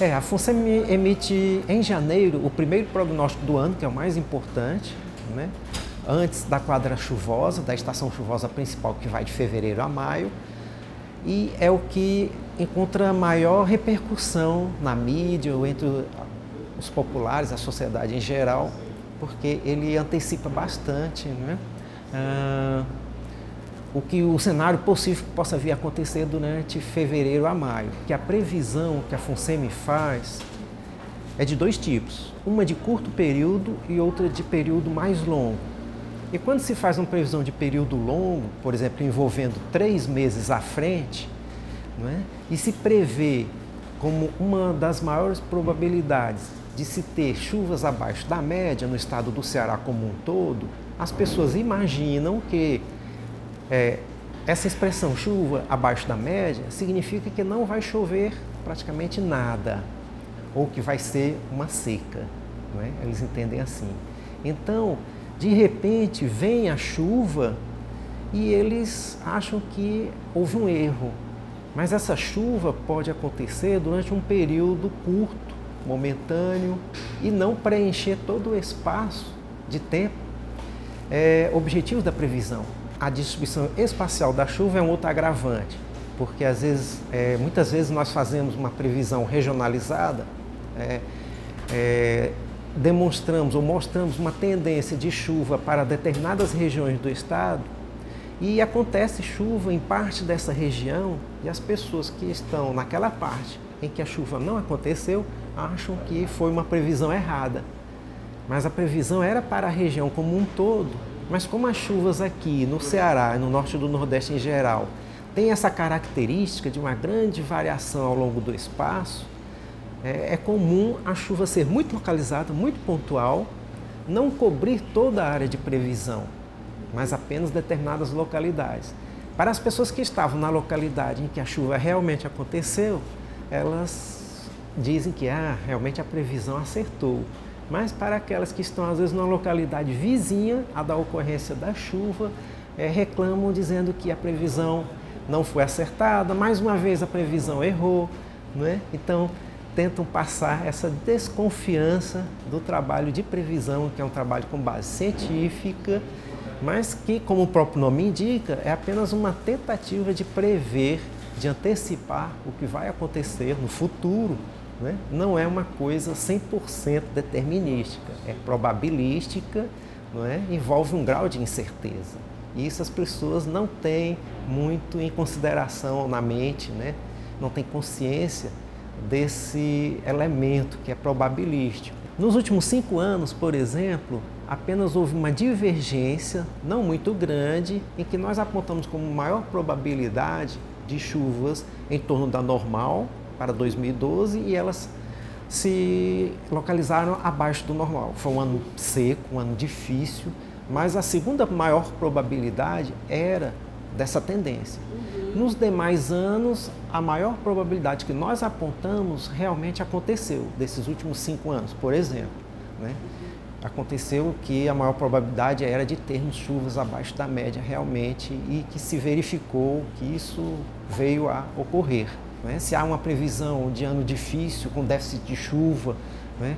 A FUNSEM emite em janeiro o primeiro prognóstico do ano, que é o mais importante, né? Antes da quadra chuvosa, da estação chuvosa principal, que vai de fevereiro a maio, e é o que encontra maior repercussão na mídia ou entre os populares, a sociedade em geral, porque ele antecipa bastante, né? O cenário possível que possa vir a acontecer durante fevereiro a maio, que a previsão que a FUNSEM faz é de dois tipos, uma de curto período e outra de período mais longo. E quando se faz uma previsão de período longo, por exemplo, envolvendo 3 meses à frente, não é? E se prevê como uma das maiores probabilidades de se ter chuvas abaixo da média no estado do Ceará como um todo, as pessoas imaginam que essa expressão chuva abaixo da média significa que não vai chover praticamente nada, ou que vai ser uma seca, não é? Eles entendem assim. Então, de repente, vem a chuva e eles acham que houve um erro. Mas essa chuva pode acontecer durante um período curto, momentâneo, e não preencher todo o espaço de tempo. Objetivos da previsão. A distribuição espacial da chuva é um outro agravante, porque muitas vezes nós fazemos uma previsão regionalizada, demonstramos ou mostramos uma tendência de chuva para determinadas regiões do estado e acontece chuva em parte dessa região e as pessoas que estão naquela parte em que a chuva não aconteceu acham que foi uma previsão errada. Mas a previsão era para a região como um todo, mas como as chuvas aqui no Ceará e no norte do Nordeste em geral têm essa característica de uma grande variação ao longo do espaço, é comum a chuva ser muito localizada, muito pontual, não cobrir toda a área de previsão, mas apenas determinadas localidades. Para as pessoas que estavam na localidade em que a chuva realmente aconteceu, elas dizem que realmente a previsão acertou. Mas para aquelas que estão às vezes numa localidade vizinha à da ocorrência da chuva, reclamam dizendo que a previsão não foi acertada, mais uma vez a previsão errou, não é? Então, tentam passar essa desconfiança do trabalho de previsão, que é um trabalho com base científica, mas que, como o próprio nome indica, é apenas uma tentativa de prever, de antecipar o que vai acontecer no futuro, né? Não é uma coisa 100% determinística, é probabilística, não é? Envolve um grau de incerteza. E isso as pessoas não têm muito em consideração na mente, né? Não têm consciência desse elemento que é probabilístico. Nos últimos 5 anos, por exemplo, apenas houve uma divergência, não muito grande, em que nós apontamos como maior probabilidade de chuvas em torno da normal para 2012 e elas se localizaram abaixo do normal. Foi um ano seco, um ano difícil, mas a segunda maior probabilidade era dessa tendência. Nos demais anos, a maior probabilidade que nós apontamos realmente aconteceu, desses últimos 5 anos, por exemplo, né? Aconteceu que a maior probabilidade era de termos chuvas abaixo da média realmente e que se verificou que isso veio a ocorrer, né? Se há uma previsão de ano difícil, com déficit de chuva, né?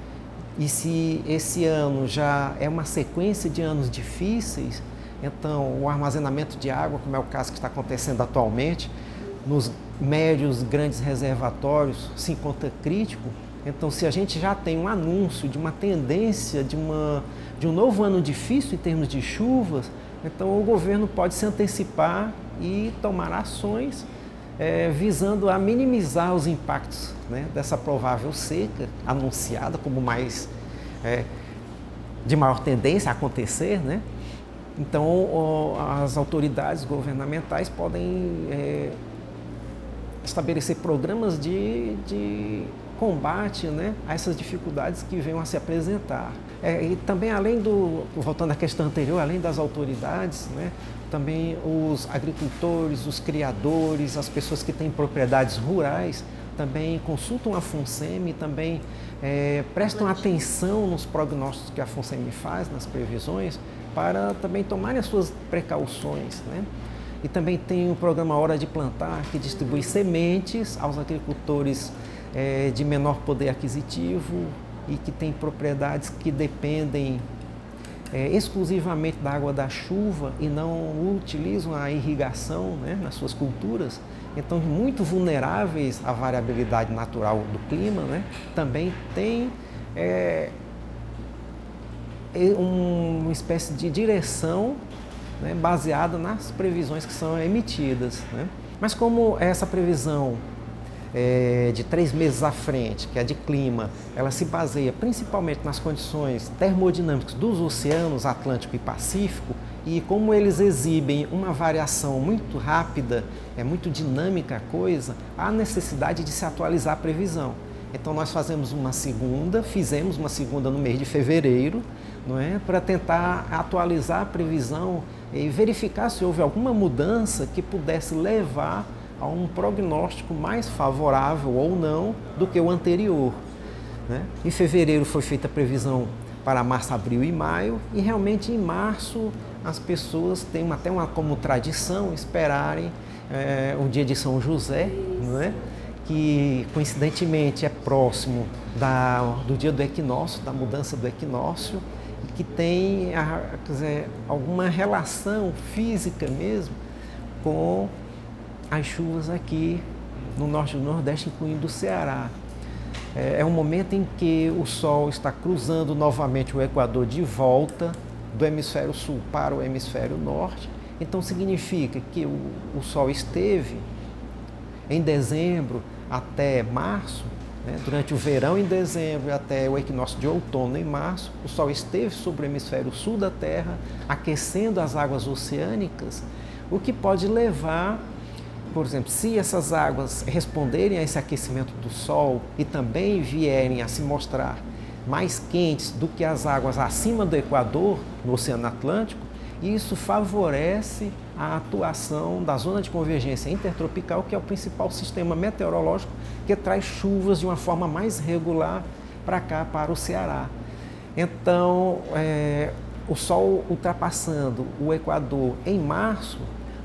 E se esse ano já é uma sequência de anos difíceis, então o armazenamento de água, como é o caso que está acontecendo atualmente, nos médios grandes reservatórios se encontra crítico. Então, se a gente já tem um anúncio de uma tendência de um novo ano difícil em termos de chuvas, então o governo pode se antecipar e tomar ações visando a minimizar os impactos, né, dessa provável seca anunciada como de maior tendência a acontecer, né? Então, as autoridades governamentais podem estabelecer programas de combate, né, a essas dificuldades que venham a se apresentar. E também, voltando à questão anterior, além das autoridades, né, também os agricultores, os criadores, as pessoas que têm propriedades rurais, também consultam a FUNSEM e também prestam atenção nos prognósticos que a FUNSEM faz, nas previsões, para também tomarem as suas precauções, né? E também tem o programa Hora de Plantar, que distribui sementes aos agricultores de menor poder aquisitivo e que têm propriedades que dependem exclusivamente da água da chuva e não utilizam a irrigação, né, nas suas culturas, então muito vulneráveis à variabilidade natural do clima, né, também tem uma espécie de direção, né, baseada nas previsões que são emitidas, né. Mas como essa previsão de 3 meses à frente, que é de clima, ela se baseia principalmente nas condições termodinâmicas dos oceanos Atlântico e Pacífico, e como eles exibem uma variação muito rápida, é muito dinâmica a coisa, há necessidade de se atualizar a previsão. Então nós fizemos uma segunda no mês de fevereiro, não é, para tentar atualizar a previsão e verificar se houve alguma mudança que pudesse levar a um prognóstico mais favorável ou não do que o anterior, né? Em fevereiro foi feita a previsão para março, abril e maio, e realmente em março as pessoas têm até como tradição esperarem o dia de São José, não é? Que coincidentemente é próximo do dia do equinócio, da mudança do equinócio, e que tem alguma relação física mesmo com as chuvas aqui no norte do Nordeste, incluindo o Ceará. É um momento em que o Sol está cruzando novamente o Equador de volta do hemisfério sul para o hemisfério norte. Então significa que o Sol esteve em dezembro até março, né, durante o verão em dezembro até o equinócio de outono em março, o Sol esteve sobre o hemisfério sul da Terra, aquecendo as águas oceânicas, o que pode levar, por exemplo, se essas águas responderem a esse aquecimento do Sol e também vierem a se mostrar mais quentes do que as águas acima do Equador, no Oceano Atlântico, isso favorece a atuação da zona de convergência intertropical, que é o principal sistema meteorológico que traz chuvas de uma forma mais regular para cá, para o Ceará. Então, o Sol ultrapassando o Equador em março,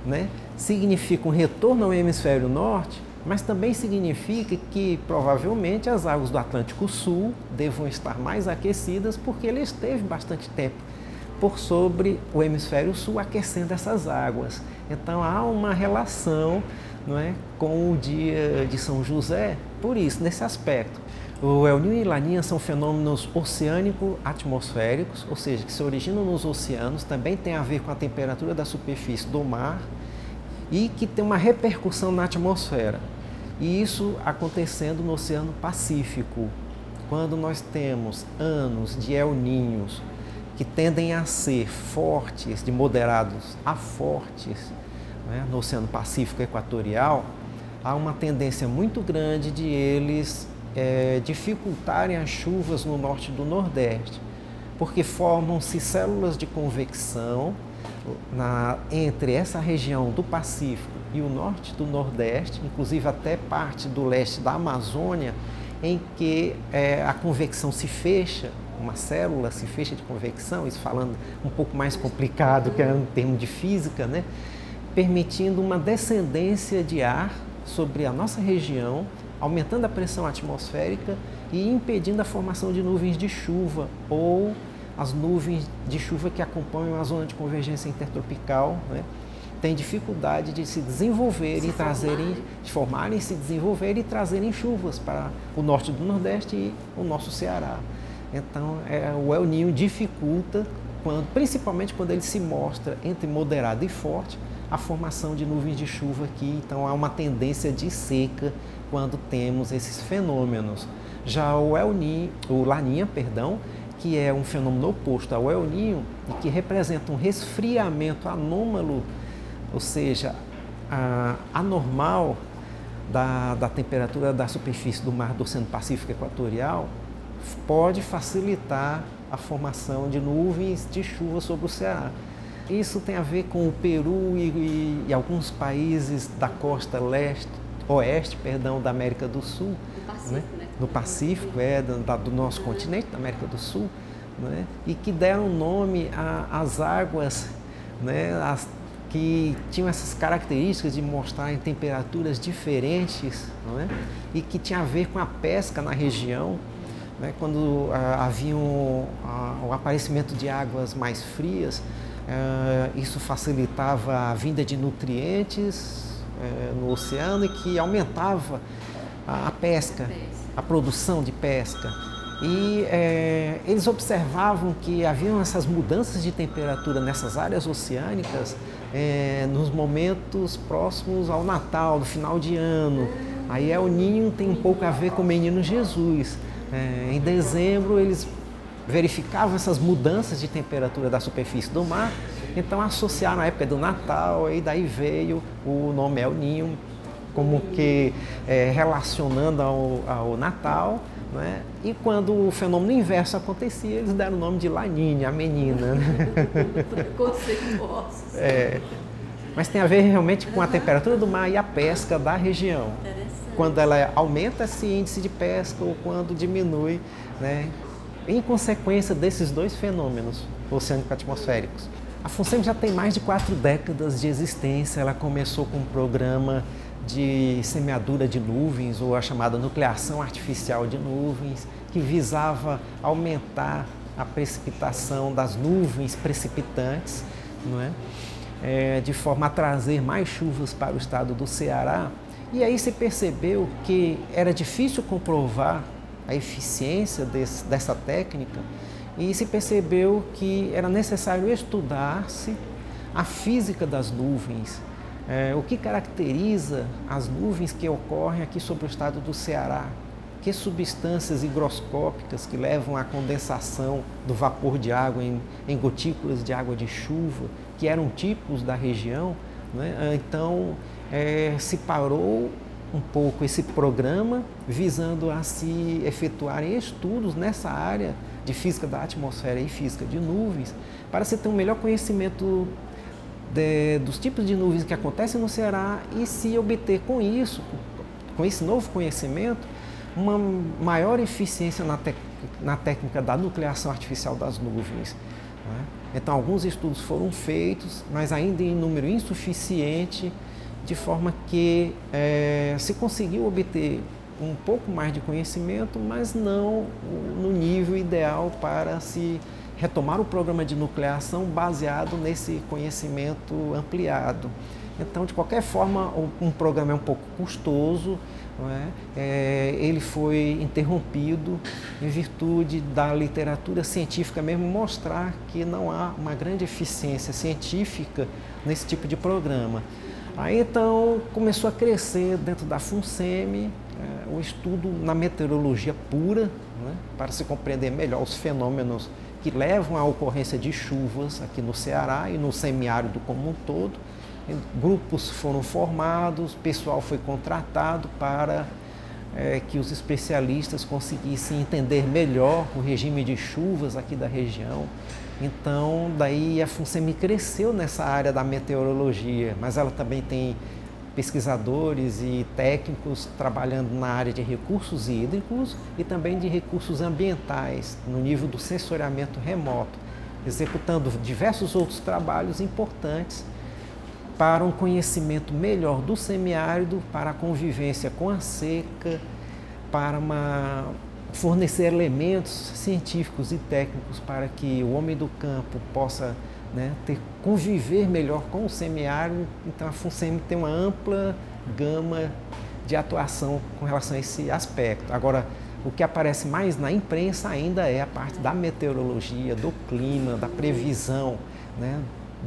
né, significa um retorno ao hemisfério norte, mas também significa que provavelmente as águas do Atlântico Sul devam estar mais aquecidas, porque ele esteve bastante tempo por sobre o hemisfério sul aquecendo essas águas. Então há uma relação, não é, com o dia de São José, por isso, nesse aspecto. O El Niño e Laninha são fenômenos oceânico-atmosféricos, ou seja, que se originam nos oceanos, também tem a ver com a temperatura da superfície do mar e que tem uma repercussão na atmosfera. E isso acontecendo no Oceano Pacífico, quando nós temos anos de El Niños que tendem a ser fortes, de moderados a fortes, né, no Oceano Pacífico Equatorial, há uma tendência muito grande de eles dificultarem as chuvas no norte do Nordeste, porque formam-se células de convecção entre essa região do Pacífico e o norte do Nordeste, inclusive até parte do leste da Amazônia, em que a convecção se fecha, uma célula se fecha de convecção, isso falando um pouco mais complicado que é um termo de física, né? Permitindo uma descendência de ar sobre a nossa região, aumentando a pressão atmosférica e impedindo a formação de nuvens de chuva ou as nuvens de chuva que acompanham a zona de convergência intertropical, né? Tem dificuldade de se desenvolver e trazerem, de formarem, se desenvolver e trazerem chuvas para o norte do Nordeste e o nosso Ceará. Então, o El Niño dificulta, principalmente quando ele se mostra entre moderado e forte, a formação de nuvens de chuva aqui. Então, há uma tendência de seca quando temos esses fenômenos. Já o Laninha, que é um fenômeno oposto ao El Niño e que representa um resfriamento anômalo, ou seja, anormal da temperatura da superfície do mar do Oceano Pacífico Equatorial, pode facilitar a formação de nuvens de chuva sobre o Ceará. Isso tem a ver com o Peru e alguns países da costa oeste da América do Sul, no Pacífico, do nosso continente, da América do Sul, né? E que deram nome às águas, né? que tinham essas características de mostrar em temperaturas diferentes, não é? E que tinha a ver com a pesca na região, né? Quando havia o aparecimento de águas mais frias, isso facilitava a vinda de nutrientes no oceano e que aumentava a pesca, a produção de pesca. E eles observavam que haviam essas mudanças de temperatura nessas áreas oceânicas nos momentos próximos ao Natal, do final de ano. Aí El Niño tem um pouco a ver com o Menino Jesus. Em dezembro eles verificavam essas mudanças de temperatura da superfície do mar, então associaram a época do Natal e daí veio o nome El Niño, como que relacionando ao Natal, né? E quando o fenômeno inverso acontecia, eles deram o nome de La Niña, a menina. Preconceituosos. Mas tem a ver realmente com a temperatura do mar e a pesca da região. Quando ela aumenta esse índice de pesca ou quando diminui, né? Em consequência desses dois fenômenos oceânico-atmosféricos. A FUNSEMI já tem mais de 4 décadas de existência. Ela começou com um programa de semeadura de nuvens, ou a chamada nucleação artificial de nuvens, que visava aumentar a precipitação das nuvens precipitantes, não é? De forma a trazer mais chuvas para o estado do Ceará. E aí se percebeu que era difícil comprovar a eficiência dessa técnica e se percebeu que era necessário estudar-se a física das nuvens, o que caracteriza as nuvens que ocorrem aqui sobre o estado do Ceará, que substâncias higroscópicas que levam à condensação do vapor de água em gotículas de água de chuva, que eram típicos da região, né? Então, se parou um pouco esse programa visando a se efetuarem estudos nessa área de física da atmosfera e física de nuvens, para se ter um melhor conhecimento dos tipos de nuvens que acontecem no Ceará e se obter com isso, com esse novo conhecimento, uma maior eficiência na técnica da nucleação artificial das nuvens, né? Então, alguns estudos foram feitos, mas ainda em número insuficiente, de forma que se conseguiu obter um pouco mais de conhecimento, mas não no nível ideal para se retomar o programa de nucleação baseado nesse conhecimento ampliado. Então, de qualquer forma, um programa é um pouco custoso, não é? Ele foi interrompido em virtude da literatura científica mesmo mostrar que não há uma grande eficiência científica nesse tipo de programa. Aí então começou a crescer dentro da FUNSEMI o estudo na meteorologia pura, né, para se compreender melhor os fenômenos que levam à ocorrência de chuvas aqui no Ceará e no semiárido como um todo. Grupos foram formados, pessoal foi contratado para que os especialistas conseguissem entender melhor o regime de chuvas aqui da região. Então, daí a FUNSEMI cresceu nessa área da meteorologia, mas ela também tem pesquisadores e técnicos trabalhando na área de recursos hídricos e também de recursos ambientais, no nível do sensoriamento remoto, executando diversos outros trabalhos importantes para um conhecimento melhor do semiárido, para a convivência com a seca, para fornecer elementos científicos e técnicos para que o homem do campo possa, né, conviver melhor com o semiárido. Então a FUNSEMI tem uma ampla gama de atuação com relação a esse aspecto. Agora, o que aparece mais na imprensa ainda é a parte da meteorologia, do clima, da previsão, né,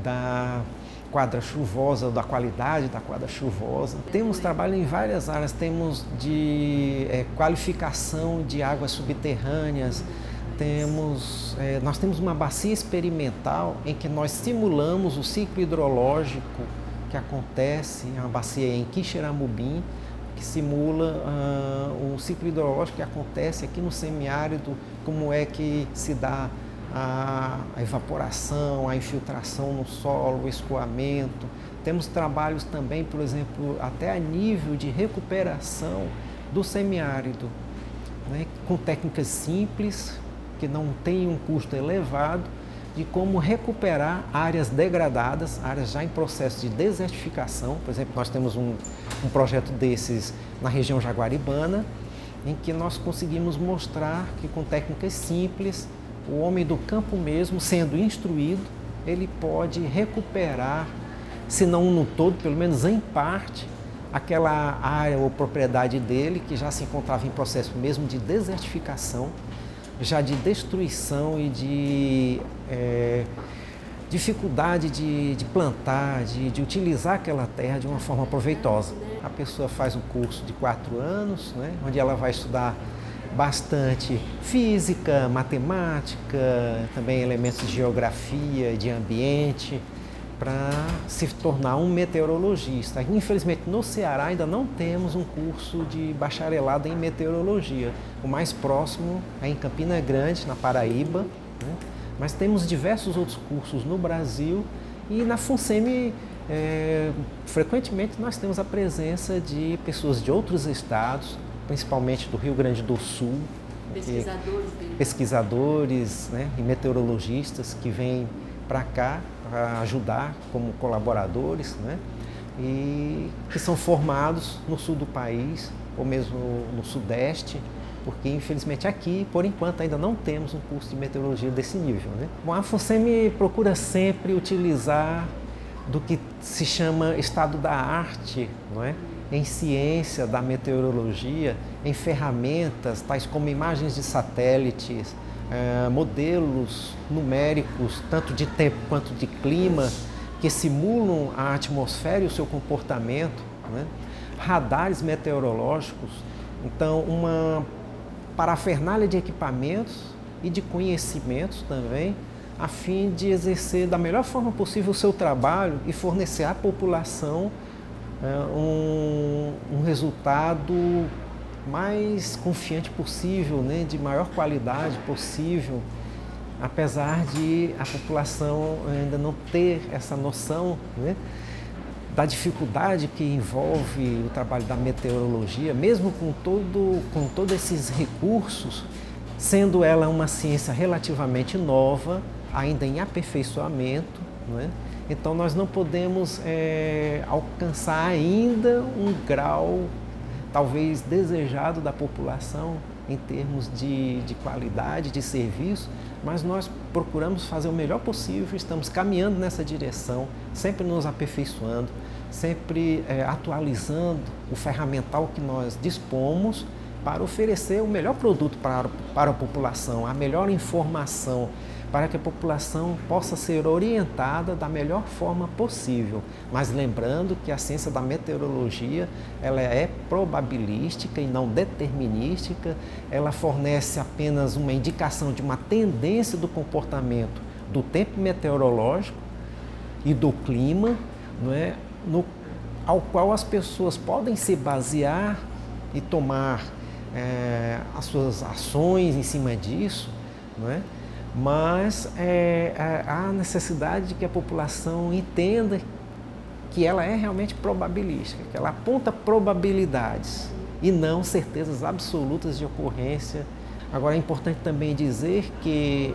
da quadra chuvosa, da qualidade da quadra chuvosa. Temos trabalho em várias áreas, temos de qualificação de águas subterrâneas, nós temos uma bacia experimental em que nós simulamos o ciclo hidrológico que acontece, é uma bacia em Quixeramobim, que simula o ciclo hidrológico que acontece aqui no semiárido, como é que se dá a evaporação, a infiltração no solo, o escoamento. Temos trabalhos também, por exemplo, até a nível de recuperação do semiárido, né, com técnicas simples, que não têm um custo elevado, de como recuperar áreas degradadas, áreas já em processo de desertificação. Por exemplo, nós temos um projeto desses na região jaguaribana, em que nós conseguimos mostrar que com técnicas simples, o homem do campo mesmo, sendo instruído, ele pode recuperar, se não no todo, pelo menos em parte, aquela área ou propriedade dele que já se encontrava em processo mesmo de desertificação, já de destruição e de dificuldade de plantar, de utilizar aquela terra de uma forma proveitosa. A pessoa faz um curso de 4 anos, né, onde ela vai estudar bastante física, matemática, também elementos de geografia, de ambiente, para se tornar um meteorologista. Infelizmente, no Ceará ainda não temos um curso de bacharelado em meteorologia. O mais próximo é em Campina Grande, na Paraíba, né? Mas temos diversos outros cursos no Brasil e na FUNSEMI, frequentemente nós temos a presença de pessoas de outros estados, principalmente do Rio Grande do Sul, pesquisadores, né, e meteorologistas que vêm para cá para ajudar como colaboradores, né, e que são formados no sul do país ou mesmo no sudeste, porque infelizmente aqui, por enquanto, ainda não temos um curso de meteorologia desse nível, né? Bom, a FUNSEMI procura sempre utilizar do que se chama estado da arte, não é? Em ciência da meteorologia, em ferramentas tais como imagens de satélites, modelos numéricos, tanto de tempo quanto de clima, que simulam a atmosfera e o seu comportamento, né? Radares meteorológicos, então uma parafernália de equipamentos e de conhecimentos também, a fim de exercer da melhor forma possível o seu trabalho e fornecer à população um resultado mais confiante possível, né, de maior qualidade possível, apesar de a população ainda não ter essa noção, né, da dificuldade que envolve o trabalho da meteorologia, mesmo com todos esses recursos, sendo ela uma ciência relativamente nova, ainda em aperfeiçoamento, né? Então nós não podemos alcançar ainda um grau talvez desejado da população em termos de qualidade de serviço, mas nós procuramos fazer o melhor possível, estamos caminhando nessa direção, sempre nos aperfeiçoando, sempre atualizando o ferramental que nós dispomos para oferecer o melhor produto para a população, a melhor informação, para que a população possa ser orientada da melhor forma possível. Mas lembrando que a ciência da meteorologia, ela é probabilística e não determinística, ela fornece apenas uma indicação de uma tendência do comportamento do tempo meteorológico e do clima, não é? Ao qual as pessoas podem se basear e tomar as suas ações em cima disso, não é? Mas há necessidade de que a população entenda que ela é realmente probabilística, que ela aponta probabilidades e não certezas absolutas de ocorrência. Agora é importante também dizer que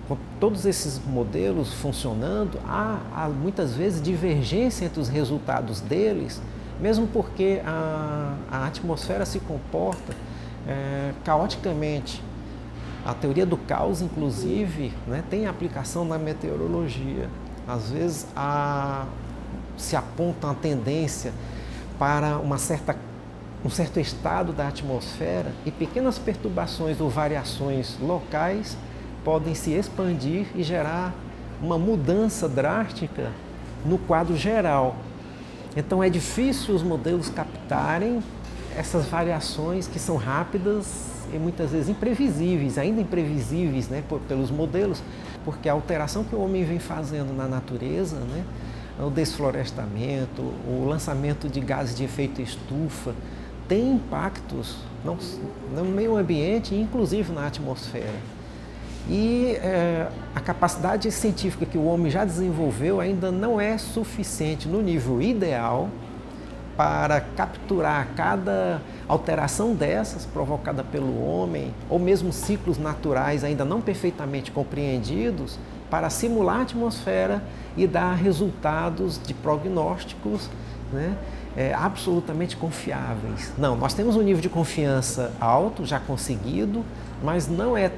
com todos esses modelos funcionando, há muitas vezes divergência entre os resultados deles, mesmo porque a atmosfera se comporta caoticamente. A teoria do caos, inclusive, né, tem aplicação na meteorologia. Às vezes se aponta uma tendência para um certo estado da atmosfera e pequenas perturbações ou variações locais podem se expandir e gerar uma mudança drástica no quadro geral. Então é difícil os modelos captarem essas variações que são rápidas e muitas vezes imprevisíveis, ainda imprevisíveis, né, pelos modelos, porque a alteração que o homem vem fazendo na natureza, né, o desflorestamento, o lançamento de gases de efeito estufa, tem impactos no meio ambiente e inclusive na atmosfera. E a capacidade científica que o homem já desenvolveu ainda não é suficiente no nível ideal para capturar cada alteração dessas provocada pelo homem, ou mesmo ciclos naturais ainda não perfeitamente compreendidos, para simular a atmosfera e dar resultados de prognósticos, né, absolutamente confiáveis. Não, nós temos um nível de confiança alto, já conseguido, mas não é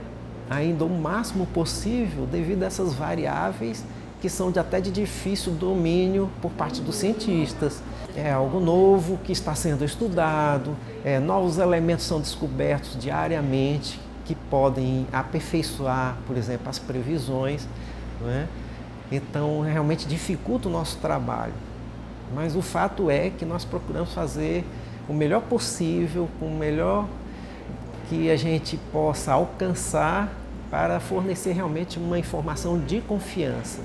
ainda o máximo possível devido a essas variáveis que são até de difícil domínio por parte dos cientistas. É algo novo que está sendo estudado, novos elementos são descobertos diariamente que podem aperfeiçoar, por exemplo, as previsões, não é? Então, realmente dificulta o nosso trabalho. Mas o fato é que nós procuramos fazer o melhor possível, com o melhor que a gente possa alcançar para fornecer realmente uma informação de confiança.